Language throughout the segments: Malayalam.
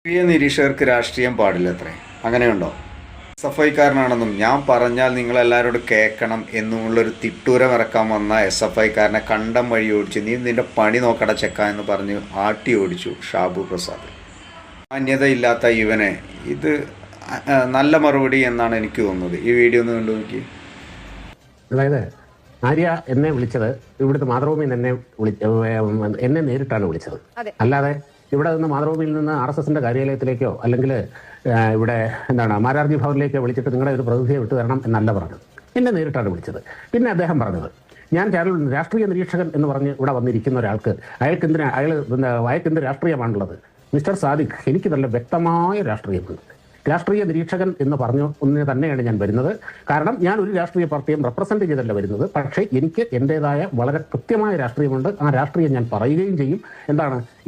പ്രിയ നിരീക്ഷകർക്ക് രാഷ്ട്രീയം പാടില്ലത്രേ, അങ്ങനെയുണ്ടോ? SFIക്കാരനാണെന്നും ഞാൻ പറഞ്ഞാൽ നിങ്ങളെല്ലാവരോടും കേൾക്കണം എന്നുമുള്ളൊരു തിട്ടൂരം ഇറക്കാൻ വന്ന SFIക്കാരനെ കണ്ടം വഴി ഓടിച്ച് നീ നിന്റെ പണി നോക്കട ചെക്ക എന്ന് പറഞ്ഞ് ആട്ടി ഓടിച്ചു ഷാബു പ്രസാദ്. മാന്യതയില്ലാത്ത ഇവനെ ഇത് നല്ല മറുപടി എന്നാണ് എനിക്ക് തോന്നുന്നത്. ഈ വീഡിയോ ഒന്ന് കണ്ടു നോക്കി. അതായത് ആര്യ എന്നെ വിളിച്ചത് ഇവിടുത്തെ മാതൃഭൂമിയിൽ എന്നെ നേരിട്ടാണ് വിളിച്ചത്. അല്ലാതെ ഇവിടെ നിന്ന് മാതൃഭൂമിയിൽ നിന്ന് RSSന്റെ കാര്യാലയത്തിലേക്കോ അല്ലെങ്കിൽ ഇവിടെ മാരാർജി ഭവനിലേക്കോ വിളിച്ചിട്ട് നിങ്ങളുടെ ഒരു പ്രതിനിധിയെ വിട്ടു തരണം എന്നല്ല പറഞ്ഞത്. എന്നെ നേരിട്ടാണ് വിളിച്ചത്. പിന്നെ അദ്ദേഹം പറഞ്ഞത് ഞാൻ രാഷ്ട്രീയ നിരീക്ഷകൻ എന്ന് പറഞ്ഞ് ഇവിടെ വന്നിരിക്കുന്ന ഒരാൾക്ക് അയാൾക്കെന്ത് രാഷ്ട്രീയമാണുള്ളത്? മിസ്റ്റർ സാദിഖ്, എനിക്ക് നല്ല വ്യക്തമായ രാഷ്ട്രീയമുണ്ട്. രാഷ്ട്രീയ നിരീക്ഷകൻ എന്ന് പറഞ്ഞു ഒന്നിന് തന്നെയാണ് ഞാൻ വരുന്നത്. കാരണം ഞാൻ ഒരു രാഷ്ട്രീയ പാർട്ടിയും റെപ്രസെന്റ് ചെയ്തല്ല വരുന്നത്. പക്ഷേ എനിക്ക് എൻ്റെതായ വളരെ കൃത്യമായ രാഷ്ട്രീയമുണ്ട്. ആ രാഷ്ട്രീയം ഞാൻ പറയുകയും ചെയ്യും.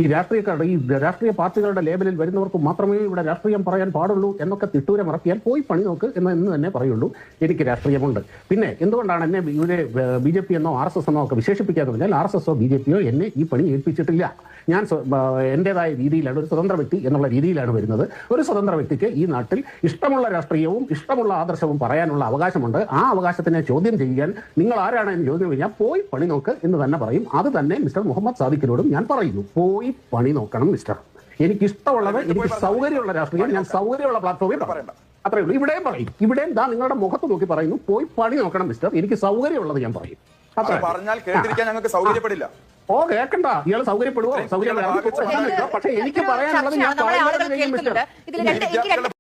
ഈ രാഷ്ട്രീയ പാർട്ടികളുടെ ലേബലിൽ വരുന്നവർക്ക് മാത്രമേ ഇവിടെ രാഷ്ട്രീയം പറയാൻ പാടുള്ളൂ എന്നൊക്കെ തിട്ടൂരം ഇറക്കിയാൽ പോയി പണി നോക്ക് എന്ന് തന്നെ പറയുള്ളൂ. എനിക്ക് രാഷ്ട്രീയമുണ്ട്. പിന്നെ എന്തുകൊണ്ടാണ് എന്നെ ഇവരെ BJP എന്നോ RSS എന്നോ ഒക്കെ വിശേഷിപ്പിക്കാതെ പറഞ്ഞാൽ RSSോ BJPയോ എന്നെ ഈ പണി ഏൽപ്പിച്ചിട്ടില്ല. ഞാൻ എൻ്റെതായ രീതിയിലാണ്, ഒരു സ്വതന്ത്ര വ്യക്തി എന്നുള്ള രീതിയിലാണ് വരുന്നത്. ഒരു സ്വതന്ത്ര വ്യക്തിക്ക് ഈ നാട്ടിൽ ഇഷ്ടമുള്ള രാഷ്ട്രീയവും ഇഷ്ടമുള്ള ആദർശവും പറയാനുള്ള അവകാശമുണ്ട്. ആ അവകാശത്തിനെ ചോദ്യം ചെയ്യാൻ നിങ്ങൾ ആരാണ് എന്ന് ചോദ്യം കഴിഞ്ഞാൽ പോയി പണി നോക്ക് എന്ന് തന്നെ പറയും. അത് തന്നെ മിസ്റ്റർ മുഹമ്മദ് സാദിഖിനോടും ഞാൻ പറയുന്നു. പോയി പണി നോക്കണം മിസ്റ്റർ. എനിക്കിഷ്ടമുള്ളത്, എനിക്ക് സൗകര്യമുള്ള രാഷ്ട്രീയം ഞാൻ സൗകര്യമുള്ള പ്ലാറ്റ്ഫോമിൽ പറയണ്ട. അത്രേ ഉള്ളൂ. ഇവിടെയും പറയും. ഇവിടെയും നിങ്ങളുടെ മുഖത്ത് നോക്കി പറയുന്നു, പോയി പണി നോക്കണം മിസ്റ്റർ. എനിക്ക് സൗകര്യമുള്ളത് ഞാൻ പറയും. പറഞ്ഞാൽ കേട്ടിരിക്കാൻ ഞങ്ങൾക്ക് സൗകര്യപ്പെടില്ല. കേൾക്കണ്ട. ഇയാൾ സൗകര്യപ്പെടുവോ? സൗകര്യം. പക്ഷെ എനിക്ക് പറയാനുള്ളത് ഞാൻ